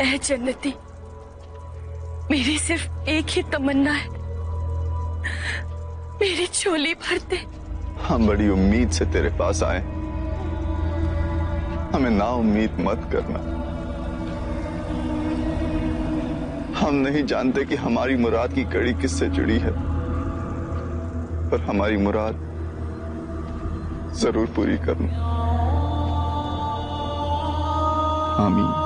ऐ जन्नती, मेरी सिर्फ एक ही तमन्ना है, मेरी झोली भर दे। हम बड़ी उम्मीद से तेरे पास आए, हमें ना उम्मीद मत करना। हम नहीं जानते कि हमारी मुराद की कड़ी किससे जुड़ी है, पर हमारी मुराद जरूर पूरी करना। आमीन।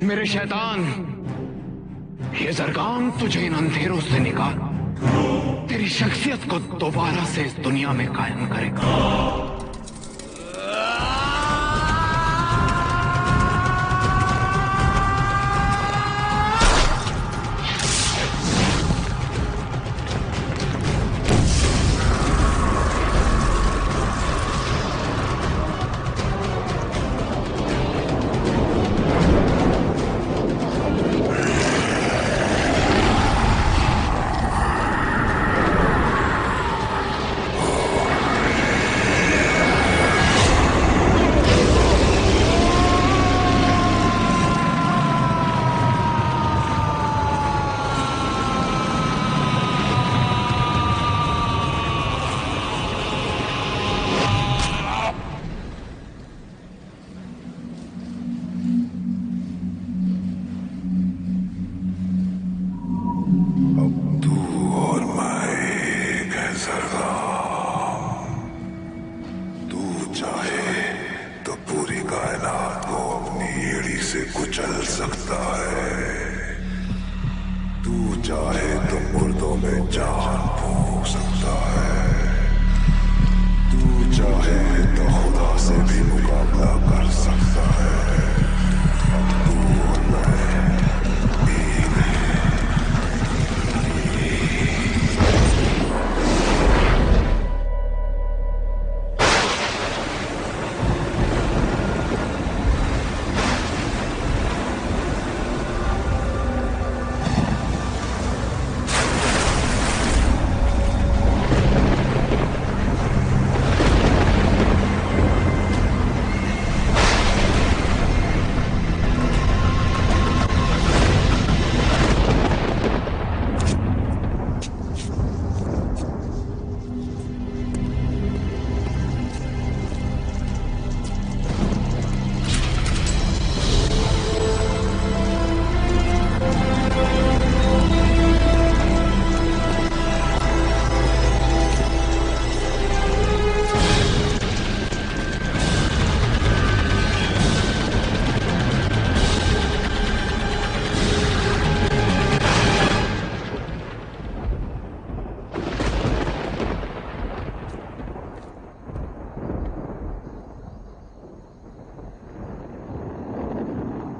मेरे शैतान, ये ज़रगाम तुझे इन अंधेरों से निकाल तेरी शख्सियत को दोबारा से इस दुनिया में कायम करेगा।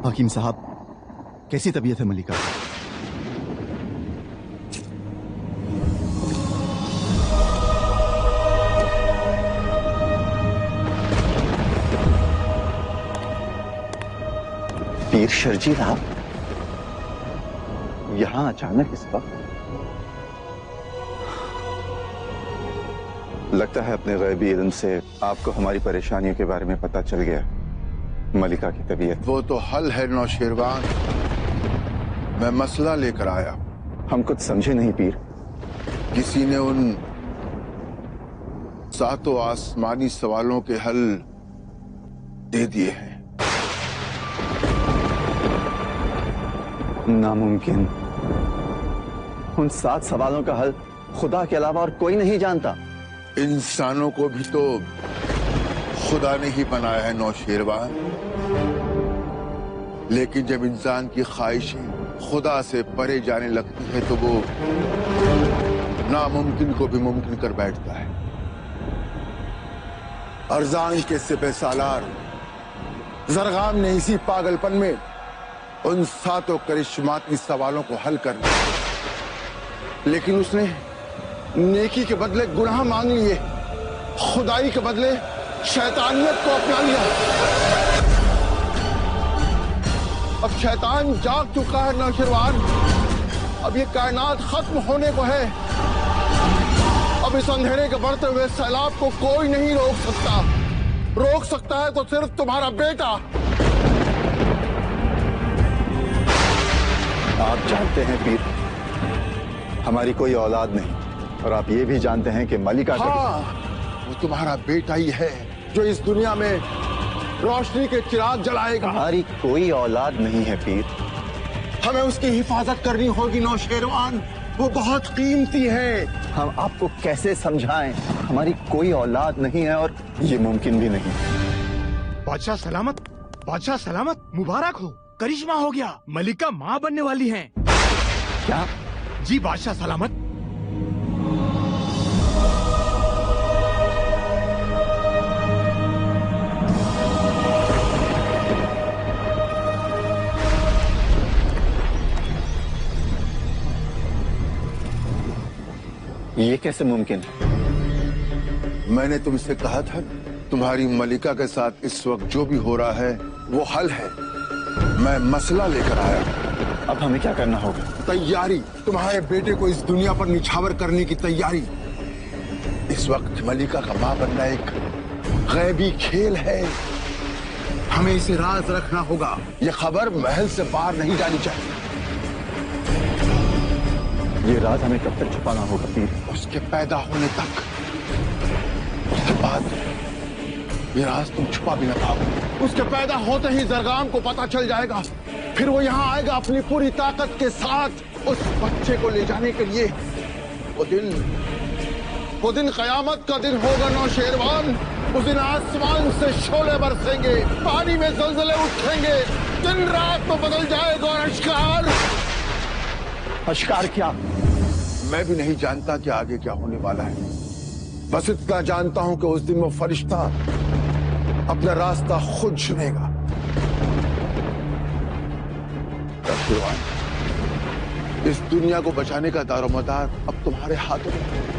हकीम साहब, कैसी तबीयत है मलिका? पीर शर्जील, आप यहां अचानक इस वक्त? लगता है अपने गैबी इल्म से आपको हमारी परेशानियों के बारे में पता चल गया। मलिका की तबीयत वो तो हल है नौशेरवान। मैं मसला लेकर आया। हम कुछ समझे नहीं पीर। किसी ने उन 7 आसमानी सवालों के हल दे दिए हैं। नामुमकिन। उन 7 सवालों का हल खुदा के अलावा और कोई नहीं जानता। इंसानों को भी तो खुदा ने ही बनाया है नौशेरवान। लेकिन जब इंसान की ख्वाहिशें खुदा से परे जाने लगती है तो वो नामुमकिन को भी मुमकिन कर बैठता है। अरजान के सिपह सालार जरगाम ने इसी पागलपन में उन 7 करिश्माती सवालों को हल कर दिया। लेकिन उसने नेकी के बदले गुनाह मांग लिए, खुदाई के बदले शैतानियत को अपना लिया। अब शैतान जाग चुका है नौशेरवान। अब ये कायनात खत्म होने को है। अब इस अंधेरे के बढ़ते हुए सैलाब को कोई नहीं रोक सकता। रोक सकता है तो सिर्फ तुम्हारा बेटा। आप जानते हैं पीर, हमारी कोई औलाद नहीं, और आप ये भी जानते हैं कि मलिका हाँ, वो तुम्हारा बेटा ही है जो इस दुनिया में रोशनी के चिराग जलाएगा। हमारी कोई औलाद नहीं है पीर। हमें उसकी हिफाजत करनी होगी नौशेरवान। वो बहुत कीमती है। हम आपको कैसे समझाएं? हमारी कोई औलाद नहीं है और ये मुमकिन भी नहीं। बादशाह सलामत, बादशाह सलामत, मुबारक हो। करिश्मा हो गया, मलिका माँ बनने वाली हैं। क्या? जी बादशाह सलामत। ये कैसे मुमकिन है? मैंने तुमसे कहा था तुम्हारी मलिका के साथ इस वक्त जो भी हो रहा है वो हल है। मैं मसला लेकर आया। अब हमें क्या करना होगा? तैयारी। तुम्हारे बेटे को इस दुनिया पर निछावर करने की तैयारी। इस वक्त मलिका का मां बनना एक गैबी खेल है। हमें इसे राज रखना होगा। यह खबर महल से बाहर नहीं जानी चाहिए। ये राज हमें कब तक छुपाना होगा पीर? उसके पैदा होने तक। उसके बाद ये राज तुम छुपा भी ना पाओ। उसके पैदा होते ही जरगाम को पता चल जाएगा। फिर वो यहाँ आएगा अपनी पूरी ताकत के साथ उस बच्चे को ले जाने के लिए। वो दिन कयामत का दिन होगा नौशेरवान। उस दिन आसमान से शोले बरसेंगे, पानी में ज़लज़ले उठेंगे, दिन रात में बदल जाएगा और अश्कार। अश्कार क्या? मैं भी नहीं जानता कि आगे क्या होने वाला है। बस इतना जानता हूं कि उस दिन वो फरिश्ता अपना रास्ता खुद चुनेगा। इस दुनिया को बचाने का दारोमदार अब तुम्हारे हाथों में है।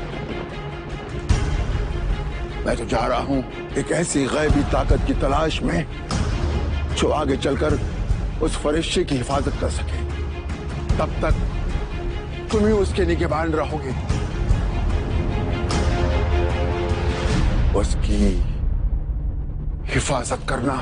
मैं तो जा रहा हूं एक ऐसी गैबी ताकत की तलाश में जो आगे चलकर उस फरिश्ते की हिफाजत कर सके। तब तक तुम ही उसके निगहबान रहोगे। उसकी हिफाजत करना।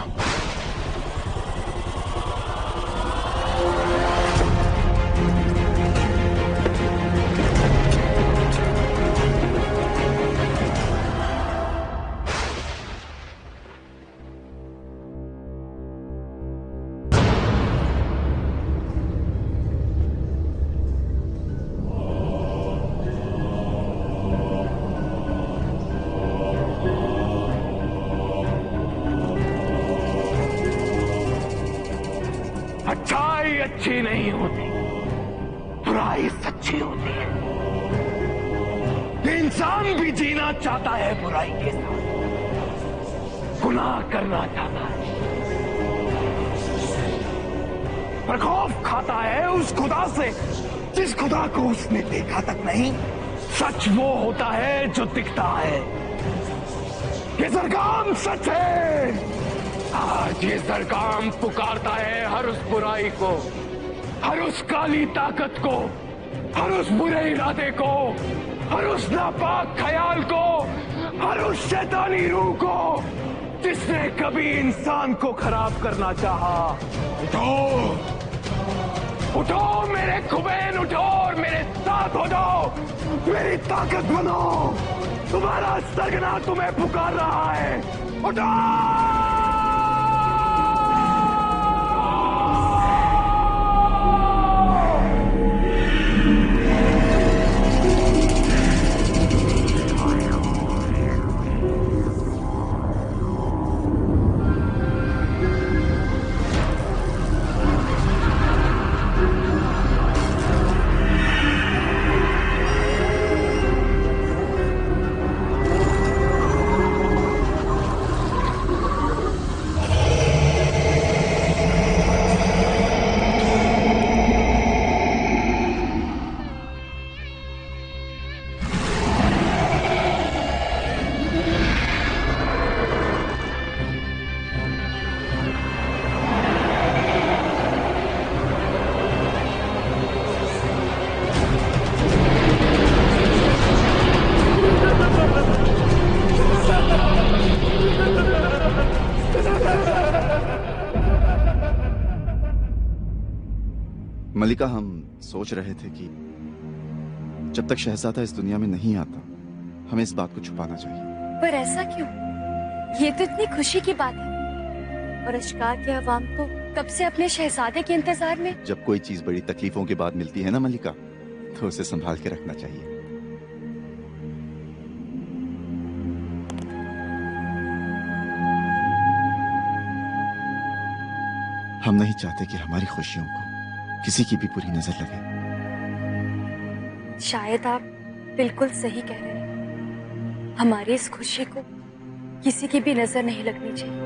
अच्छाई अच्छी नहीं होती, बुराई सच्ची होती है। ये इंसान भी जीना चाहता है बुराई के साथ, गुनाह करना चाहता है, पर खौफ खाता है उस खुदा से जिस खुदा को उसने देखा तक नहीं। सच वो होता है जो दिखता है। ये सरगाम सच है। आज ये सरगाम पुकारता है हर उस बुराई को, हर उस काली ताकत को, हर उस बुरे इरादे को, हर उस नापाक ख्याल को, हर उस शैतानी रूह को जिसने कभी इंसान को खराब करना चाहा। उठो, उठो मेरे खुबैन, उठो और मेरे साथ हो जाओ, मेरी ताकत बनो। तुम्हारा सरगना तुम्हें पुकार रहा है, उठो। मलिका, हम सोच रहे थे कि जब तक शहजादा इस दुनिया में नहीं आता हमें इस बात को छुपाना चाहिए। पर ऐसा क्यों? ये तो इतनी खुशी की बात है और अशकार के अवाम तो कब से अपने शहजादे के इंतजार में। जब कोई चीज बड़ी तकलीफों के बाद मिलती है ना मलिका, तो उसे संभाल के रखना चाहिए। हम नहीं चाहते कि हमारी खुशियों को किसी की भी बुरी नजर लगे। शायद आप बिल्कुल सही कह रहे हैं। हमारी इस खुशी को किसी की भी नजर नहीं लगनी चाहिए।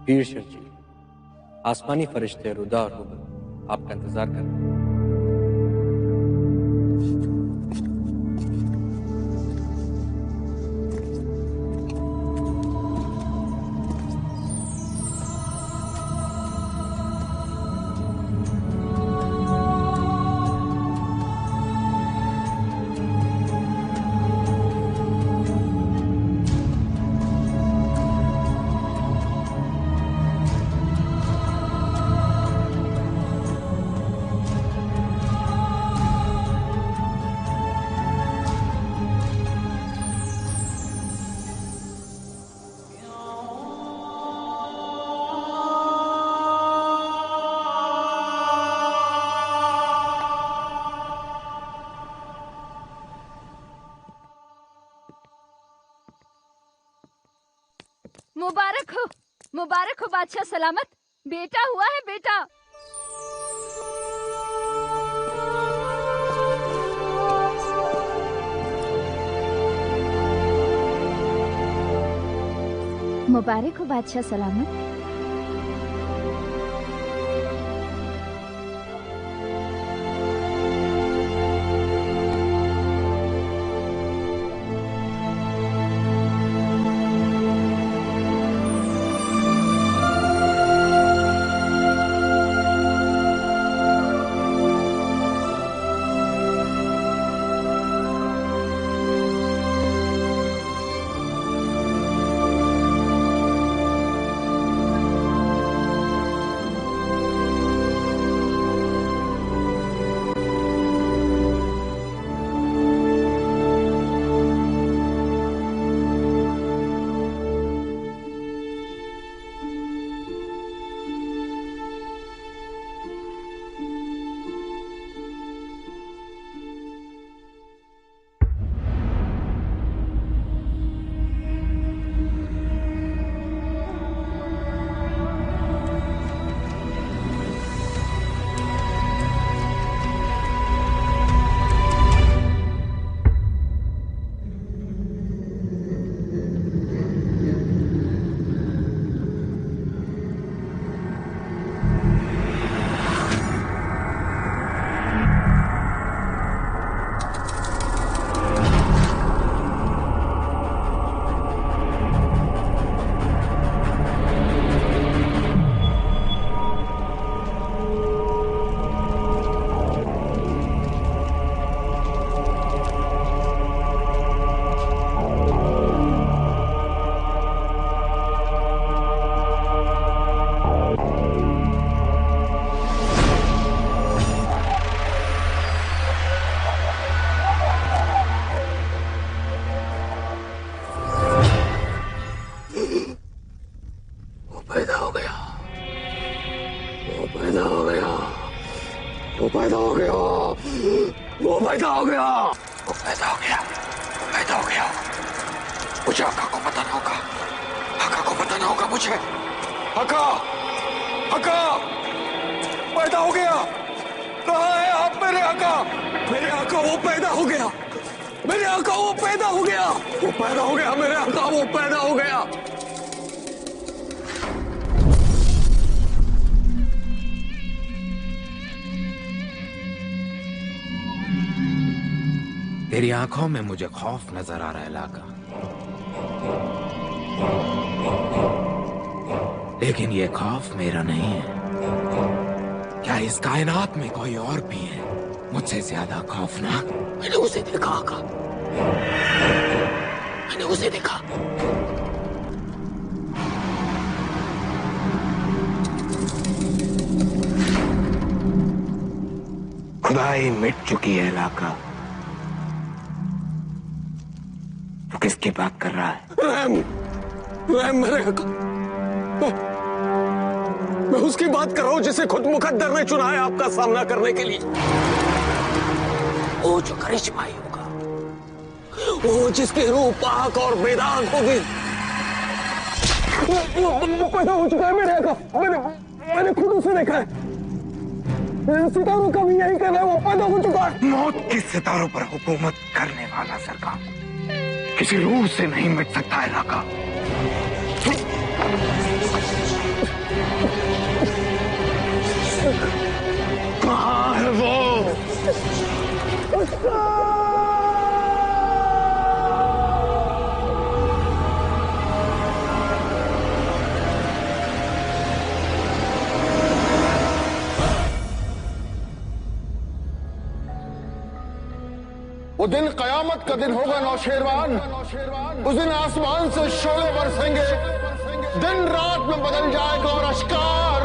पीर जी, आसमानी फरिश्ते रुदा और हुबल आपका इंतजार कर रहे हैं। मुबारक हो बादशाह सलामत। बेटा हुआ है बेटा। मुबारक हो बादशाह सलामत। पैदा हो गया, वो पैदा हो गया, वो पैदा हो गया, पैदा हो गया। मुझे आका को पता ना होगा, आका को पता ना होगा मुझे। आका, आका, पैदा हो गया। कहाँ है आप मेरे आका? मेरे आका वो पैदा हो गया, मेरे आका वो पैदा हो गया, वो पैदा हो गया, मेरे आका वो पैदा हो गया। तेरी आंखों में मुझे खौफ नजर आ रहा है लाका, लेकिन ये खौफ मेरा नहीं है। क्या इस कायनात में कोई और भी है मुझसे ज्यादा खौफनाक? मैंने उसे देखा आका, मैंने उसे देखा। खुदाई मिट चुकी है लाका। तो किसकी बात कर रहा है? रहम, रहम मेरे आका, मैं उसकी बात कर रहा हूं जिसे खुद मुकद्दर ने चुना है आपका सामना करने के लिए। वो जो करिश्माई होगा, वो जिसकी रूह पाक और बेदाग होगी। वो पैदा हो चुका है मेरे आका, मैंने खुद उसे देखा है। सितारों का भी यही कहना है, वो पैदा हो चुका है। मौत के सितारों पर हुकूमत करने वाला सरकार किसी रूह से नहीं मिट सकता है लाका। कहाँ है वो? वो दिन कयामत का दिन होगा नौशेरवान। उस दिन आसमान से शोले बरसेंगे, दिन रात में बदल जाएगा और अश्कार।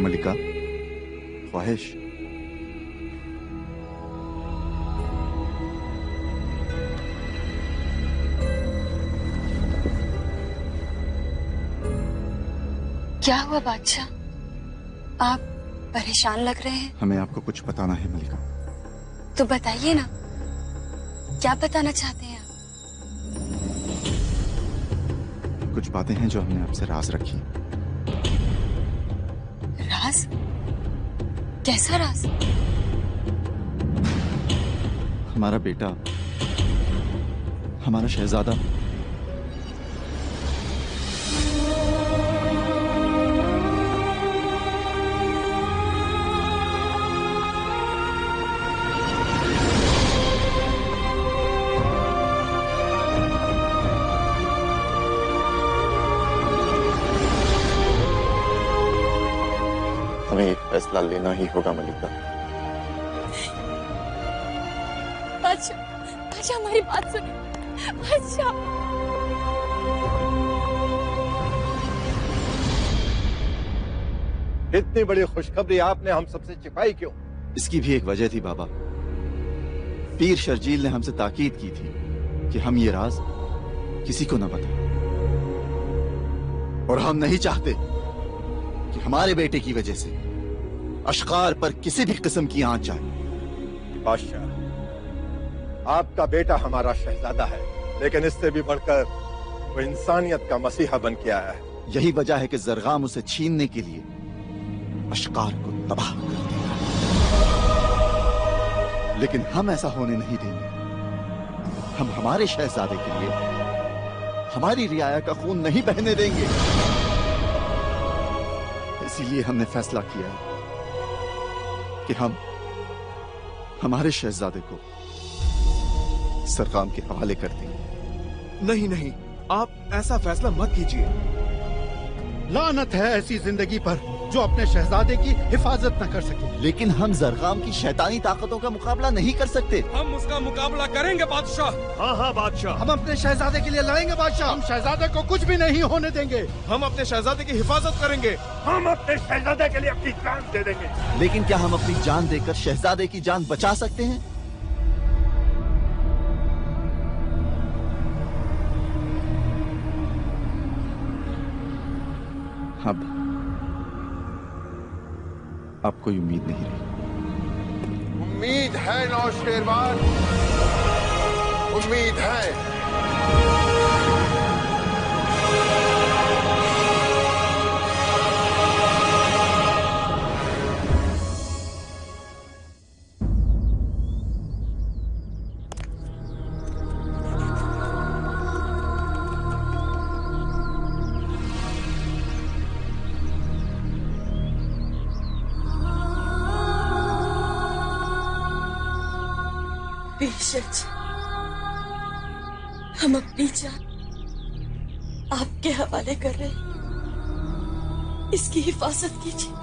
मलिका, ख्वाहिश। क्या हुआ बादशाह? आप परेशान लग रहे हैं। हमें आपको कुछ बताना है मलिका। तो बताइए ना, क्या बताना चाहते हैं आप? कुछ बातें हैं जो हमने आपसे राज रखी। राज? कैसा राज? हमारा बेटा, हमारा शहजादा हमें एक फैसला लेना ही होगा मलिका। बादशाह, बादशाह हमारी बात सुनिए। बादशाह, इतनी बड़ी खुशखबरी आपने हम सबसे छिपाई क्यों? इसकी भी एक वजह थी बाबा। पीर शर्जील ने हमसे ताकीद की थी कि हम ये राज किसी को न बताएं, और हम नहीं चाहते कि हमारे बेटे की वजह से अश्कार पर किसी भी किस्म की आंच आए। बादशाह, आपका बेटा हमारा शहजादा है, लेकिन इससे भी बढ़कर वो इंसानियत का मसीहा बन के आया है। यही वजह है कि जरगाम उसे छीनने के लिए अश्कार को तबाह कर देगा, लेकिन हम ऐसा होने नहीं देंगे। हम हमारे शहजादे के लिए हमारी रियाया का खून नहीं बहने देंगे। इसीलिए हमने फैसला किया है कि हम हमारे शहजादे को सरगाम के हवाले कर देंगे। नहीं नहीं, आप ऐसा फैसला मत कीजिए। लानत है ऐसी जिंदगी पर जो अपने शहजादे की हिफाजत न कर सके। लेकिन हम जरगाम की शैतानी ताकतों का मुकाबला नहीं कर सकते। हम उसका मुकाबला करेंगे बादशाह। हाँ हाँ बादशाह, हम अपने शहजादे के लिए लड़ेंगे बादशाह। हम शहजादे को कुछ भी नहीं होने देंगे। हम अपने शहजादे की हिफाजत करेंगे। हम अपने शहजादे के लिए अपनी जान दे देंगे। लेकिन क्या हम अपनी जान देकर शहजादे की जान बचा सकते हैं? अब कोई उम्मीद नहीं रही। उम्मीद है नौशेरवान, उम्मीद है। बेशक हम अपनी जान आपके हवाले कर रहे हैं। इसकी हिफाजत कीजिए।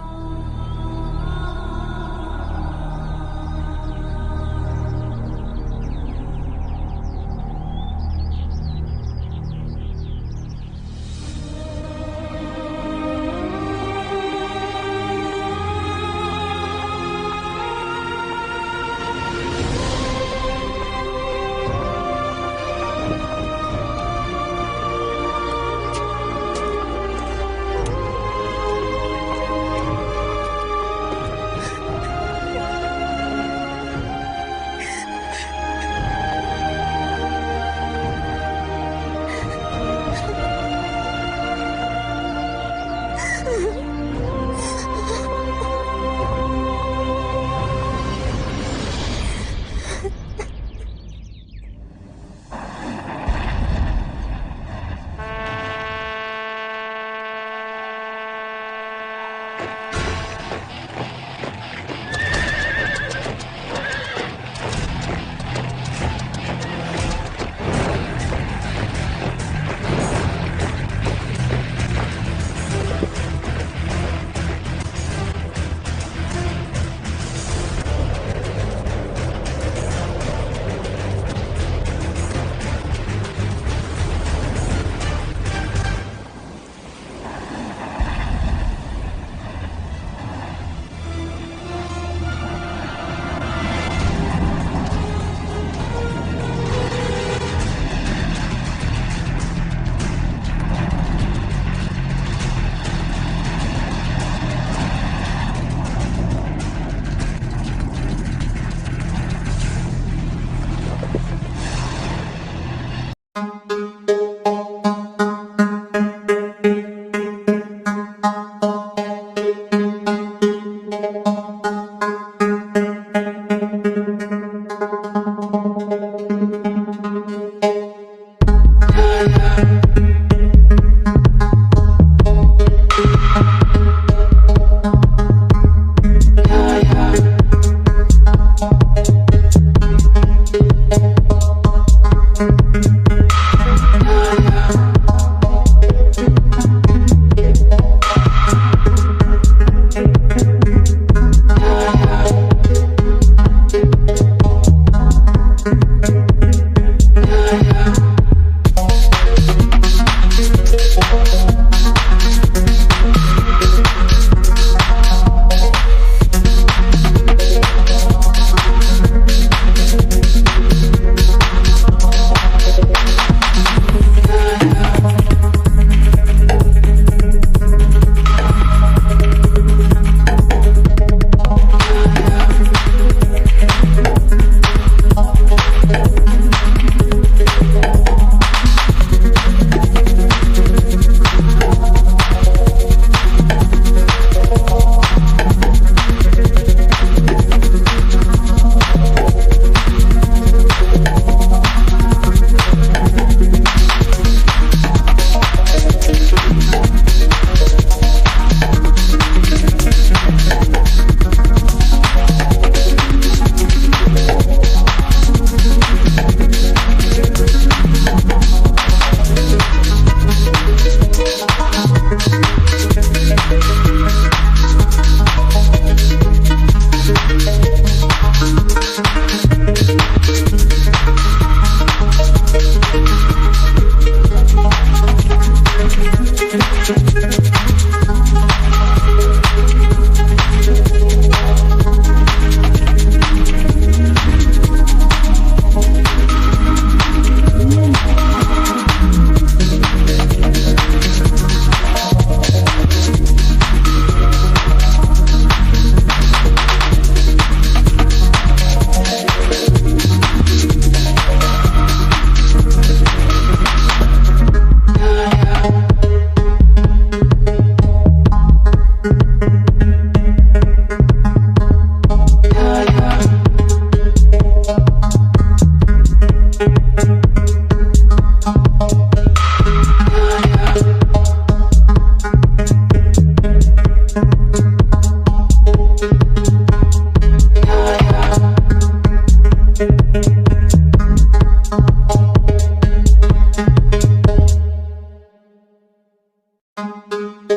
है।